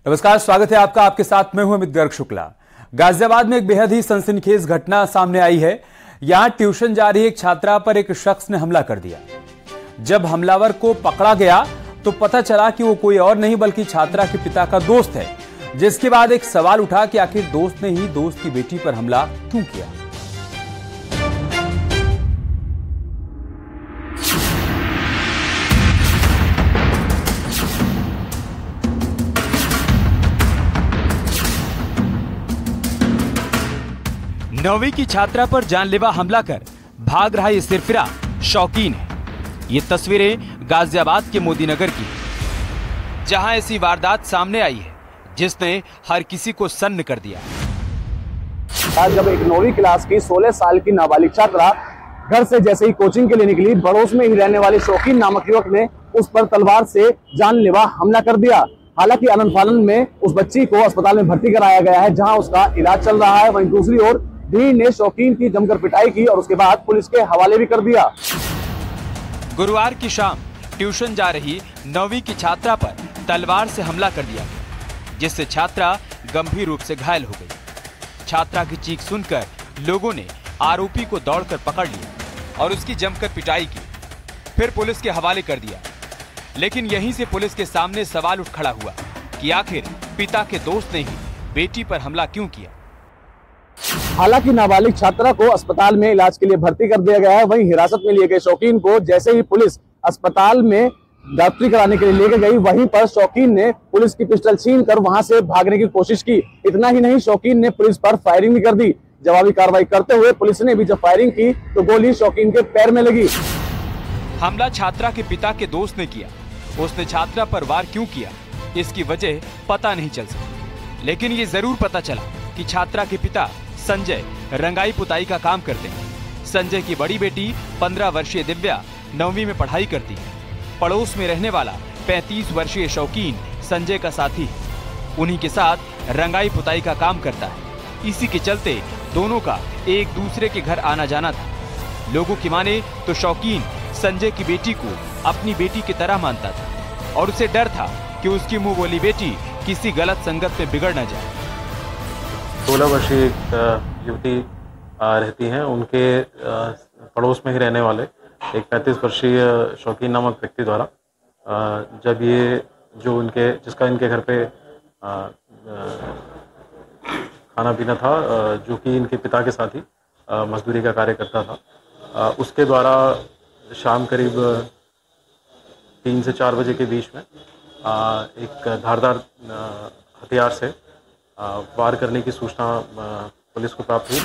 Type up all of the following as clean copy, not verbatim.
नमस्कार, स्वागत है आपका। आपके साथ मैं हूं अमित गर्ग शुक्ला। गाजियाबाद में एक बेहद ही सनसनीखेज घटना सामने आई है। यहां ट्यूशन जा रही एक छात्रा पर एक शख्स ने हमला कर दिया। जब हमलावर को पकड़ा गया तो पता चला कि वो कोई और नहीं बल्कि छात्रा के पिता का दोस्त है, जिसके बाद एक सवाल उठा कि आखिर दोस्त ने ही दोस्त की बेटी पर हमला क्यों किया। नौवीं की छात्रा पर जानलेवा हमला कर भाग रहा ये सिरफिरा शौकीन है। ये तस्वीरें गाजियाबाद के मोदीनगर की, जहां ऐसी वारदात सामने आई है जिसने हर किसी को सन्न कर दिया। आज जब एक 9वीं क्लास की 16 साल की नाबालिग छात्रा घर से जैसे ही कोचिंग के लिए निकली, पड़ोस में ही रहने वाले शौकीन नामक युवक ने उस पर तलवार से जानलेवा हमला कर दिया। हालांकि आनंद फानन में उस बच्ची को अस्पताल में भर्ती कराया गया है, जहां उसका इलाज चल रहा है। वहीं दूसरी ओर भीड़ ने शौकीन की जमकर पिटाई की और उसके बाद पुलिस के हवाले भी कर दिया। गुरुवार की शाम ट्यूशन जा रही 9वीं की छात्रा पर तलवार से हमला कर दिया, जिससे छात्रा गंभीर रूप से घायल हो गई। छात्रा की चीख सुनकर लोगों ने आरोपी को दौड़कर पकड़ लिया और उसकी जमकर पिटाई की, फिर पुलिस के हवाले कर दिया। लेकिन यहीं से पुलिस के सामने सवाल उठ खड़ा हुआ कि आखिर पिता के दोस्त ने ही बेटी पर हमला क्यों किया। हालांकि नाबालिग छात्रा को अस्पताल में इलाज के लिए भर्ती कर दिया गया है। वहीं हिरासत में लिए गए शौकीन को जैसे ही पुलिस अस्पताल में डॉक्टरी कराने के लिए लेके गई, वहीं पर शौकीन ने पुलिस की पिस्टल छीनकर वहां से भागने की कोशिश की। इतना ही नहीं, शौकीन ने पुलिस पर फायरिंग भी कर दी। जवाबी कार्रवाई करते हुए पुलिस ने भी जब फायरिंग की तो गोली शौकीन के पैर में लगी। हमला छात्रा के पिता के दोस्त ने किया। उसने छात्रा पर वार क्यों किया, इसकी वजह पता नहीं चल सकी, लेकिन ये जरूर पता चला कि छात्रा के पिता संजय रंगाई पुताई का काम करते हैं। संजय की बड़ी बेटी 15 वर्षीय दिव्या 9वीं में पढ़ाई करती है। पड़ोस में रहने वाला 35 वर्षीय शौकीन संजय का साथी है। उन्हीं के साथ रंगाई पुताई का काम करता है। इसी के चलते दोनों का एक दूसरे के घर आना जाना था। लोगों की माने तो शौकीन संजय की बेटी को अपनी बेटी की तरह मानता था और उसे डर था कि उसकी मुंह बोली बेटी किसी गलत संगत में बिगड़ न जाए। 16 वर्षीय युवती रहती हैं। उनके पड़ोस में ही रहने वाले एक 35 वर्षीय शौकीन नामक व्यक्ति द्वारा जब ये जो जिसका इनके घर पे खाना पीना था, जो कि इनके पिता के साथ ही मजदूरी का कार्य करता था, उसके द्वारा शाम करीब 3 से 4 बजे के बीच में एक धारदार हथियार से वार करने की सूचना पुलिस को प्राप्त हुई।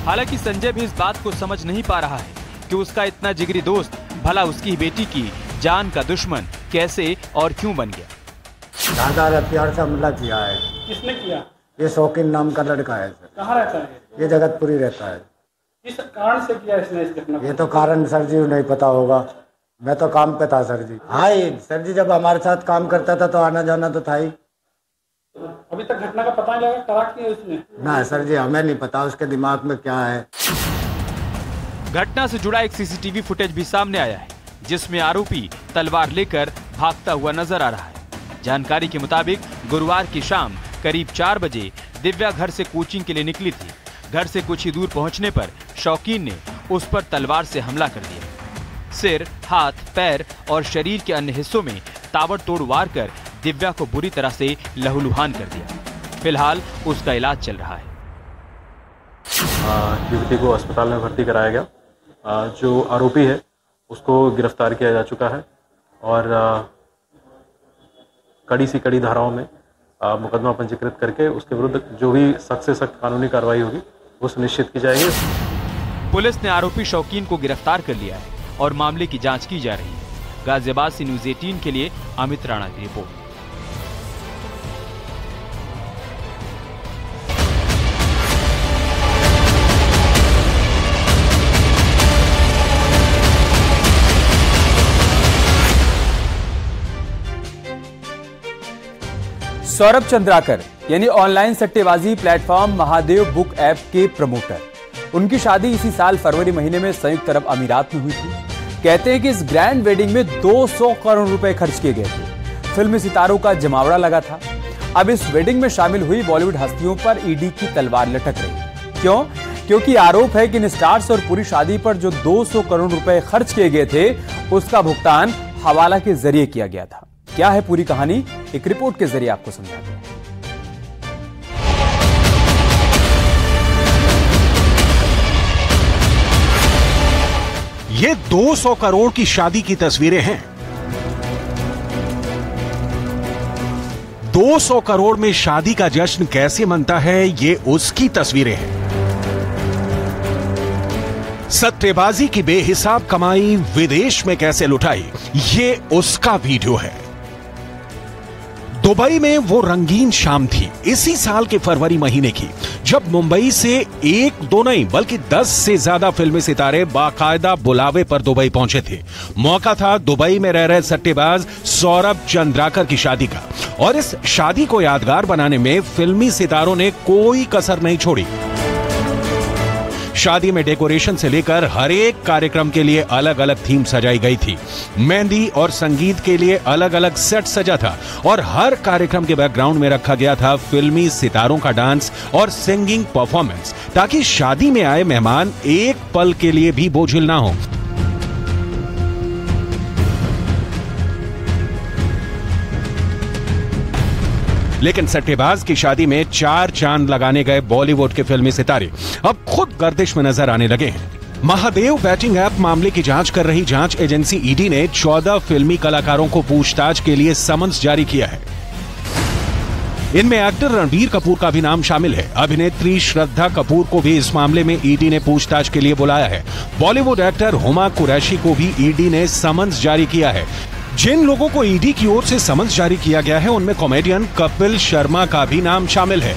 हालांकि संजय भी इस बात को समझ नहीं पा रहा है कि उसका इतना जिगरी दोस्त भला उसकी बेटी की जान का दुश्मन कैसे और क्यों बन गया। धारदार हथियार से हमला किया है। किसने किया? ये शौकीन नाम का लड़का है सर। कहाँ रहता है? ये जगतपुरी रहता है। किस कारण से किया इसने इस घटना? ये तो कारण सर जी नहीं पता होगा, मैं तो काम पे था सर जी। हाँ सर जी, जब हमारे साथ काम करता था तो आना जाना तो था ही। अभी तक घटना का पता नहीं लगा करा कि उसने? ना सर जी, हमें नहीं पता उसके दिमाग में क्या है। घटना से जुड़ा एक सीसीटीवी फुटेज भी सामने आया है, जिसमें आरोपी तलवार लेकर भागता हुआ नजर आ रहा है। जानकारी के मुताबिक गुरुवार की शाम करीब 4 बजे दिव्या घर से कोचिंग के लिए निकली थी। घर से कुछ ही दूर पहुंचने पर शौकीन ने उस पर तलवार से हमला कर दिया। सिर, हाथ, पैर और शरीर के अन्य हिस्सों में ताबड़तोड़ वार कर दिव्या को बुरी तरह से लहूलुहान कर दिया। फिलहाल उसका इलाज चल रहा है। युवती को अस्पताल में भर्ती कराया गया। जो आरोपी है उसको गिरफ्तार किया जा चुका है और कड़ी सी कड़ी धाराओं में मुकदमा पंजीकृत करके उसके विरुद्ध जो भी सख्त से सख्त कानूनी कार्रवाई होगी वो सुनिश्चित की जाएगी। पुलिस ने आरोपी शौकीन को गिरफ्तार कर लिया है और मामले की जांच की जा रही है। गाजियाबाद से न्यूज़ 18 के लिए अमित राणा की रिपोर्ट। सौरभ चंद्राकर यानी ऑनलाइन सट्टेबाजी प्लेटफॉर्म महादेव बुक ऐप के प्रमोटर, उनकी शादी इसी साल फरवरी महीने में संयुक्त अरब अमीरात में हुई थी। कहते हैं कि इस ग्रैंड वेडिंग में 200 करोड़ रुपए खर्च किए गए थे। फिल्मी सितारों का जमावड़ा लगा था। अब इस वेडिंग में शामिल हुई बॉलीवुड हस्तियों पर ईडी की तलवार लटक रही। क्यों? क्योंकि आरोप है कि इन स्टार्स और पूरी शादी पर जो 200 करोड़ रुपए खर्च किए गए थे, उसका भुगतान हवाला के जरिए किया गया था। क्या है पूरी कहानी, एक रिपोर्ट के जरिए आपको समझाते हैं। ये 200 करोड़ की शादी की तस्वीरें हैं। 200 करोड़ में शादी का जश्न कैसे मनता है, ये उसकी तस्वीरें हैं। सट्टेबाजी की बेहिसाब कमाई विदेश में कैसे लुटाई, ये उसका वीडियो है। दुबई में वो रंगीन शाम थी इसी साल के फरवरी महीने की, जब मुंबई से एक दो नहीं बल्कि 10 से ज्यादा फिल्मी सितारे बाकायदा बुलावे पर दुबई पहुंचे थे। मौका था दुबई में रह रहे सट्टेबाज सौरभ चंद्राकर की शादी का, और इस शादी को यादगार बनाने में फिल्मी सितारों ने कोई कसर नहीं छोड़ी। शादी में डेकोरेशन से लेकर हर एक कार्यक्रम के लिए अलग अलग थीम सजाई गई थी। मेहंदी और संगीत के लिए अलग अलग सेट सजा था, और हर कार्यक्रम के बैकग्राउंड में रखा गया था फिल्मी सितारों का डांस और सिंगिंग परफॉर्मेंस, ताकि शादी में आए मेहमान एक पल के लिए भी बोझिल ना हो। लेकिन सट्टेबाज की शादी में 4 चांद लगाने गए बॉलीवुड के फिल्मी सितारे अब खुद गर्दिश में नजर आने लगे हैं। महादेव बैटिंग ऐप मामले की जांच कर रही जांच एजेंसी ईडी ने 14 फिल्मी कलाकारों को पूछताछ के लिए समन्स जारी किया है। इनमें एक्टर रणबीर कपूर का भी नाम शामिल है। अभिनेत्री श्रद्धा कपूर को भी इस मामले में ईडी ने पूछताछ के लिए बुलाया है। बॉलीवुड एक्टर हुमा कुरैशी को भी ईडी ने समन्स जारी किया है। जिन लोगों को ईडी की ओर से समन्स जारी किया गया है, उनमें कॉमेडियन कपिल शर्मा का भी नाम शामिल है।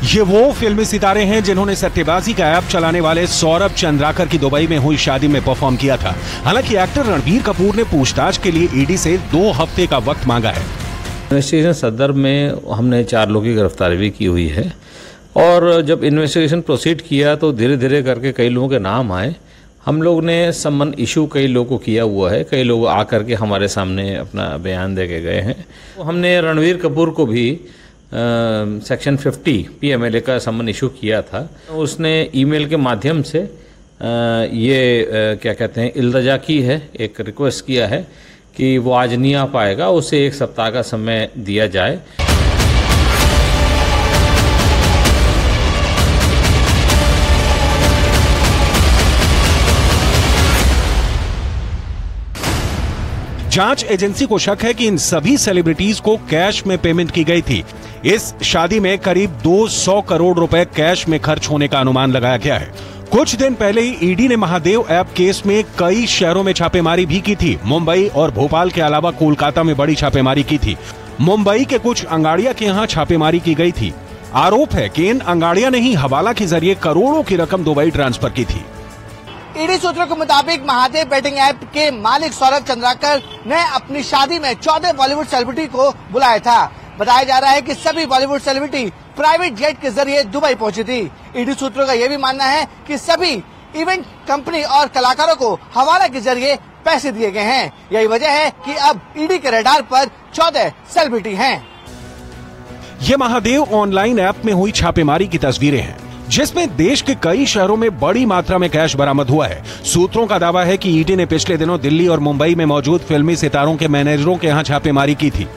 ये वो फिल्मी सितारे हैं जिन्होंने सट्टेबाजी का ऐप चलाने वाले सौरभ चंद्राकर की दुबई में हुई शादी में परफॉर्म किया था। हालांकि एक्टर रणबीर कपूर ने पूछताछ के लिए ईडी से 2 हफ्ते का वक्त मांगा है। इन्वेस्टिगेशन सदर में हमने 4 लोगों की गिरफ्तारी भी की हुई है, और जब इन्वेस्टिगेशन प्रोसीड किया तो धीरे धीरे करके कई लोगों के नाम आए। हम लोग ने समन इशू कई लोगों को किया हुआ है, कई लोग आकर के हमारे सामने अपना बयान दे के गए हैं। तो हमने रणबीर कपूर को भी सेक्शन 50 PMLA का समन इशू किया था। उसने ईमेल के माध्यम से क्या कहते हैं इल्तजा की है, एक रिक्वेस्ट किया है कि वो आज नहीं आ पाएगा, उसे 1 सप्ताह का समय दिया जाए। जांच एजेंसी को शक है कि इन सभी सेलिब्रिटीज को कैश में पेमेंट की गई थी। इस शादी में करीब 200 करोड़ रुपए कैश में खर्च होने का अनुमान लगाया गया है। कुछ दिन पहले ही ईडी ने महादेव ऐप केस में कई शहरों में छापेमारी भी की थी। मुंबई और भोपाल के अलावा कोलकाता में बड़ी छापेमारी की थी। मुंबई के कुछ अंगाड़िया के यहाँ छापेमारी की गई थी। आरोप है कि इन अंगाड़िया ने ही हवाला के जरिए करोड़ों की रकम दुबई ट्रांसफर की थी। ईडी सूत्रों के मुताबिक महादेव बैटिंग ऐप के मालिक सौरभ चंद्राकर ने अपनी शादी में 14 बॉलीवुड सेलिब्रिटी को बुलाया था। बताया जा रहा है कि सभी बॉलीवुड सेलिब्रिटी प्राइवेट जेट के जरिए दुबई पहुंची थी। ईडी सूत्रों का यह भी मानना है कि सभी इवेंट कंपनी और कलाकारों को हवाला के जरिए पैसे दिए गए हैं। यही वजह है कि अब ईडी के रडार पर 14 सेलिब्रिटी हैं। ये महादेव ऑनलाइन ऐप में हुई छापेमारी की तस्वीरें हैं, जिसमें देश के कई शहरों में बड़ी मात्रा में कैश बरामद हुआ है। सूत्रों का दावा है कि ईडी ने पिछले दिनों दिल्ली और मुंबई में मौजूद फिल्मी सितारों के मैनेजरों के यहां छापेमारी की थी,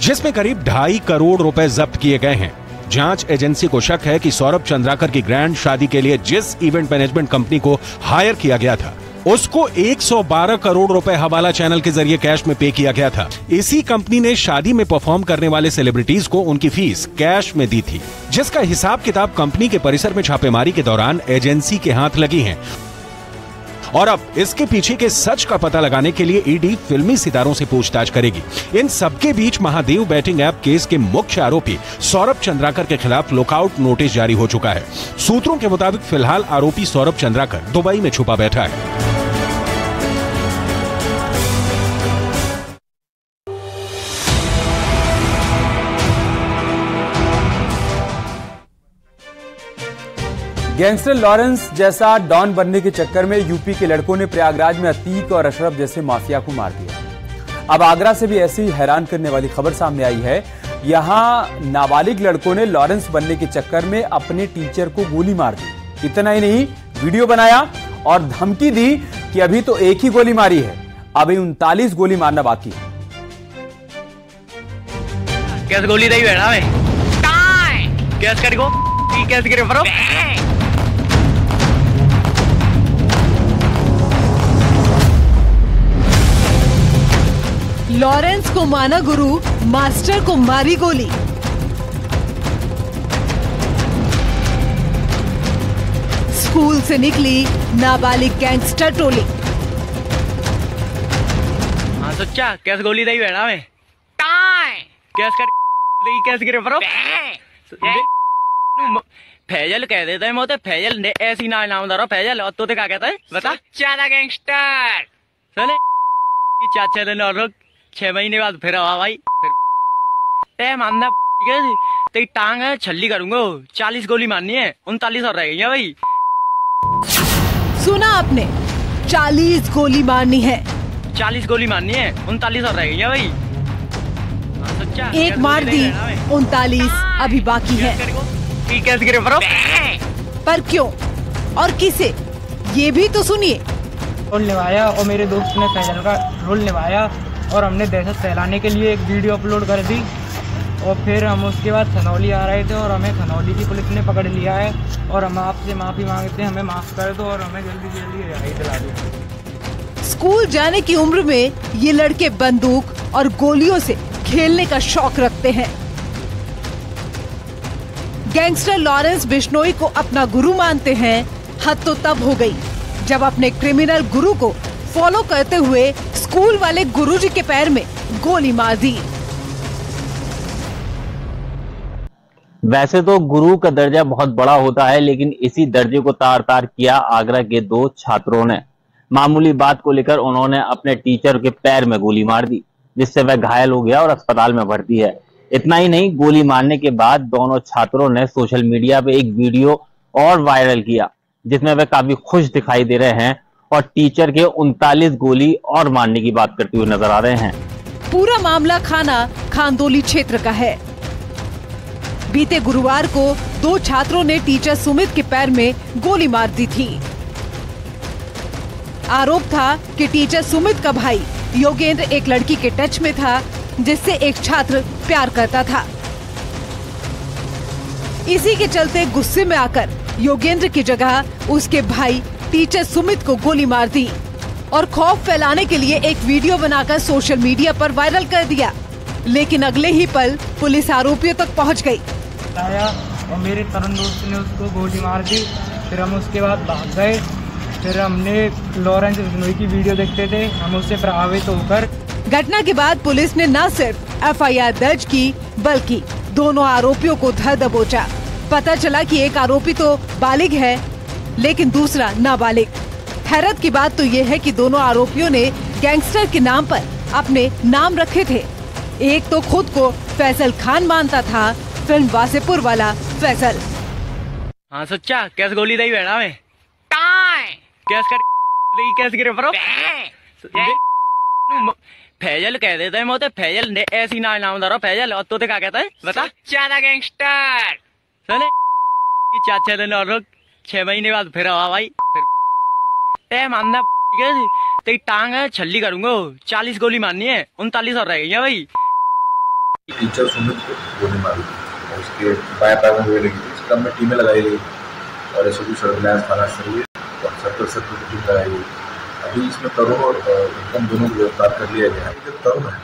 जिसमें करीब 2.5 करोड़ रुपए जब्त किए गए हैं। जांच एजेंसी को शक है कि सौरभ चंद्राकर की ग्रैंड शादी के लिए जिस इवेंट मैनेजमेंट कंपनी को हायर किया गया था, उसको 112 करोड़ रुपए हवाला चैनल के जरिए कैश में पे किया गया था। इसी कंपनी ने शादी में परफॉर्म करने वाले सेलिब्रिटीज को उनकी फीस कैश में दी थी, जिसका हिसाब किताब कंपनी के परिसर में छापेमारी के दौरान एजेंसी के हाथ लगी है। और अब इसके पीछे के सच का पता लगाने के लिए ईडी फिल्मी सितारों से पूछताछ करेगी। इन सबके बीच महादेव बैटिंग ऐप केस के मुख्य आरोपी सौरभ चंद्राकर के खिलाफ लुकआउट नोटिस जारी हो चुका है। सूत्रों के मुताबिक फिलहाल आरोपी सौरभ चंद्राकर दुबई में छुपा बैठा है। गैंगस्टर लॉरेंस जैसा डॉन बनने के चक्कर में यूपी के लड़कों ने प्रयागराज में अतीक और अशरफ जैसे माफिया को मार दिया। अब आगरा से भी ऐसी हैरान करने वाली खबर सामने आई है। यहाँ नाबालिग लड़कों ने लॉरेंस बनने के चक्कर में अपने टीचर को गोली मार दी। इतना ही नहीं, वीडियो बनाया और धमकी दी कि अभी तो एक ही गोली मारी है, अभी 39 गोली मारना बाकी है। कैसे गोली दई बैठा है कैसे कर गो कैसे गिरे फरो लॉरेंस को माना गुरु, मास्टर को मारी गोली। स्कूल से निकली नाबालिग गैंगस्टर टोली। हाँ सच्चा कैसे गोली दई बैठा है कैसे कर कैसे गिरे फरो फैजल कह देता है मोते फैजल ने ऐसी नाम दे रहा फैजल और तो क्या कहता है बता चाचा गैंगस्टर चले चाचा दिन और 6 महीने बाद फिर आवा भाई फिर मानना तेरी टांग है छल्ली करूंगा 40 गोली मारनी है 39 और रह गई है भाई। सुना आपने 40 गोली मारनी है 40 गोली मारनी है 39 और रह गई है भाई। एक मार दी 39 अभी बाकी है। कैसे गिरे फरो पर क्यों और किसे ये भी तो सुनिए। रोल निभाया और मेरे दोस्त ने फैजल का रोल निभाया और हमने दहशत फैलाने के लिए एक वीडियो अपलोड कर दी और फिर हम उसके बाद खनौली आ रहे थे और हमें खनौली की पुलिस ने पकड़ लिया है और हम आपसे माफ़ी मांगते हैं, हमें माफ़ कर दो और हमें जल्दी से जल्दी रिहाई दिला दो। स्कूल जाने की उम्र में ये लड़के बंदूक और गोलियों से खेलने का शौक रखते हैं। गैंगस्टर लॉरेंस बिश्नोई को अपना गुरु मानते हैं। हद तो तब हो गई जब अपने क्रिमिनल गुरु को फॉलो करते हुए स्कूल वाले गुरुजी के पैर में गोली मार दी। वैसे तो गुरु का दर्जा बहुत बड़ा होता है, लेकिन इसी दर्जे को तार तार किया आगरा के 2 छात्रों ने। मामूली बात को लेकर उन्होंने अपने टीचर के पैर में गोली मार दी, जिससे वह घायल हो गया और अस्पताल में भर्ती है। इतना ही नहीं, गोली मारने के बाद दोनों छात्रों ने सोशल मीडिया पे एक वीडियो और वायरल किया, जिसमें वे काफी खुश दिखाई दे रहे हैं और टीचर के 39 गोली और मारने की बात करते हुए नजर आ रहे हैं। पूरा मामला थाना खांदोली क्षेत्र का है। बीते गुरुवार को 2 छात्रों ने टीचर सुमित के पैर में गोली मार दी थी। आरोप था कि टीचर सुमित का भाई योगेंद्र एक लड़की के टच में था, जिससे एक छात्र प्यार करता था। इसी के चलते गुस्से में आकर योगेंद्र की जगह उसके भाई टीचर सुमित को गोली मार दी और खौफ फैलाने के लिए एक वीडियो बनाकर सोशल मीडिया पर वायरल कर दिया। लेकिन अगले ही पल पुलिस आरोपियों तक पहुंच गई। आया और मेरे तरुण दोस्त ने उसको गोली मार दी। फिर हम उसके बाद भाग गए। फिर हमने लॉरेंस बिश्नोई की वीडियो देखते थे, हम उससे प्रभावित होकर घटना के बाद पुलिस ने न सिर्फ FIR दर्ज की, बल्कि दोनों आरोपियों को धर दबोचा। पता चला कि एक आरोपी तो बालिग है, लेकिन दूसरा नाबालिग। हैरत की बात तो ये है कि दोनों आरोपियों ने गैंगस्टर के नाम पर अपने नाम रखे थे। एक तो खुद को फैसल खान मानता था, फिल्म वासेपुर वाला फैसल। हाँ सच्चा कैसे गोली दई बैठा है कैसे कर कैसे गिरे फरो फैजल कह देता है मोते फैजल ने ऐसी नाम दे रहा फैजल और तो क्या कहता है बता चाचा गैंगस्टर चले चाचा दिन और 6 महीने बाद फिर आवा भाई फिर मानना तेरी टांग है छल्ली करूंगा 40 गोली मारनी है 39 और रह गई है भाई। टीचर सुमित को गोली मारी और उसके बाएं पैर में गोली लगी थी। इसका में टीमें लगाई गई और ऐसे भी सर्विलांस थाना से और सर्कल सर्कल की टीम लगाई गई। अभी इसमें तरुण और इनकम दोनों को गिरफ्तार कर लिया गया है। जो तरुण है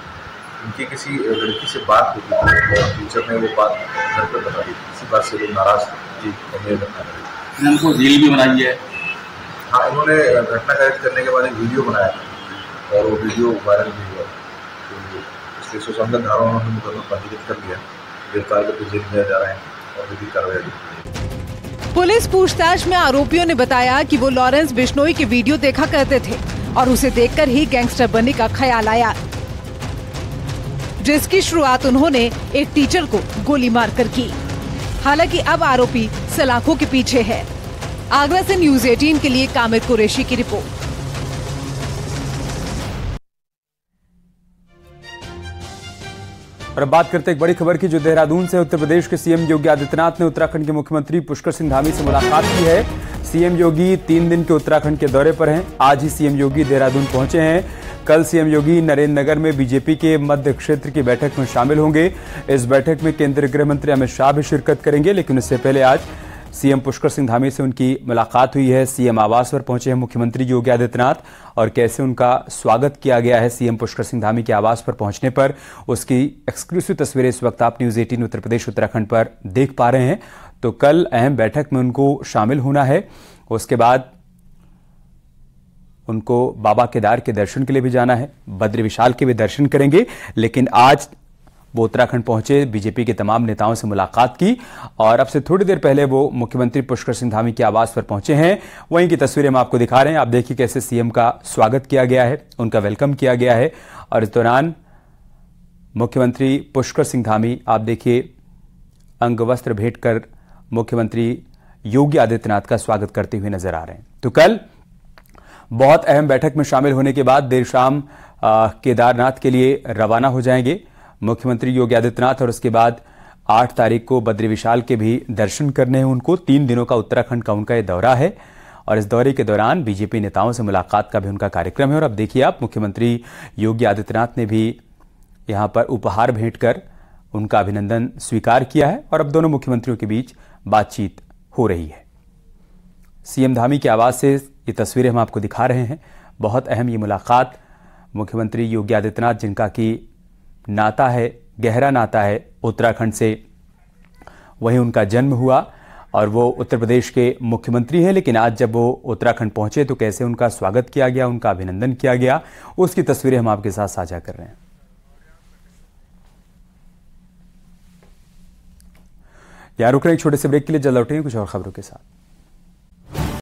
उनकी किसी लड़की से बात होती थी और टीचर ने वो बात घर पर बता दी। इसी बात से लोग नाराज जी मेल रखा है। इनको रील भी बनाई है। हाँ, इन्होंने घटना कार्य करने के बाद एक वीडियो बनाया था और वो वीडियो वायरल भी हुआ। तो इसलिए सुसंगत धाराओं में मुकदमा पंजीकृत कर लिया, गिरफ्तार करके जेल भेजा जा रहा है और विधिक कार्रवाई। पुलिस पूछताछ में आरोपियों ने बताया कि वो लॉरेंस बिश्नोई की वीडियो देखा करते थे और उसे देखकर ही गैंगस्टर बनने का ख्याल आया, जिसकी शुरुआत उन्होंने एक टीचर को गोली मारकर की। हालांकि अब आरोपी सलाखों के पीछे है। आगरा से न्यूज़ 18 के लिए कामिर कुरैशी की रिपोर्ट। और अब बात करते हैं एक बड़ी खबर की, जो देहरादून से। उत्तर प्रदेश के सीएम योगी आदित्यनाथ ने उत्तराखंड के मुख्यमंत्री पुष्कर सिंह धामी से मुलाकात की है। सीएम योगी 3 दिन के उत्तराखंड के दौरे पर हैं। आज ही सीएम योगी देहरादून पहुंचे हैं। कल सीएम योगी नरेंद्र नगर में बीजेपी के मध्य क्षेत्र की बैठक में शामिल होंगे। इस बैठक में केंद्रीय गृह मंत्री अमित शाह भी शिरकत करेंगे, लेकिन इससे पहले आज सीएम पुष्कर सिंह धामी से उनकी मुलाकात हुई है। सीएम आवास पर पहुंचे हैं मुख्यमंत्री योगी आदित्यनाथ, और कैसे उनका स्वागत किया गया है सीएम पुष्कर सिंह धामी के आवास पर पहुंचने पर, उसकी एक्सक्लूसिव तस्वीरें इस वक्त आप न्यूज 18 उत्तर प्रदेश उत्तराखंड पर देख पा रहे हैं। तो कल अहम बैठक में उनको शामिल होना है। उसके बाद उनको बाबा केदार के दर्शन के लिए भी जाना है, बद्री विशाल के भी दर्शन करेंगे। लेकिन आज वो उत्तराखंड पहुंचे, बीजेपी के तमाम नेताओं से मुलाकात की, और अब से थोड़ी देर पहले वो मुख्यमंत्री पुष्कर सिंह धामी के आवास पर पहुंचे हैं। वहीं की तस्वीरें हम आपको दिखा रहे हैं। आप देखिए कैसे सीएम का स्वागत किया गया है, उनका वेलकम किया गया है। और इस दौरान मुख्यमंत्री पुष्कर सिंह धामी, आप देखिए, अंगवस्त्र भेंट कर मुख्यमंत्री योगी आदित्यनाथ का स्वागत करते हुए नजर आ रहे हैं। तो कल बहुत अहम बैठक में शामिल होने के बाद देर शाम केदारनाथ के लिए रवाना हो जाएंगे मुख्यमंत्री योगी आदित्यनाथ, और उसके बाद 8 तारीख को बद्री विशाल के भी दर्शन करने हैं उनको। 3 दिनों का उत्तराखंड का उनका ये दौरा है, और इस दौरे के दौरान बीजेपी नेताओं से मुलाकात का भी उनका कार्यक्रम है। और अब देखिए आप, मुख्यमंत्री योगी आदित्यनाथ ने भी यहां पर उपहार भेंट कर उनका अभिनंदन स्वीकार किया है, और अब दोनों मुख्यमंत्रियों के बीच बातचीत हो रही है। सीएम धामी के आवास से ये तस्वीरें हम आपको दिखा रहे हैं। बहुत अहम ये मुलाकात मुख्यमंत्री योगी आदित्यनाथ, जिनका कि नाता है, गहरा नाता है उत्तराखंड से, वहीं उनका जन्म हुआ और वो उत्तर प्रदेश के मुख्यमंत्री हैं। लेकिन आज जब वो उत्तराखंड पहुंचे तो कैसे उनका स्वागत किया गया, उनका अभिनंदन किया गया, उसकी तस्वीरें हम आपके साथ साझा कर रहे हैं। यहां रुक रहे हैं एक छोटे से ब्रेक के लिए, जल्द लौटेंगे कुछ और खबरों के साथ।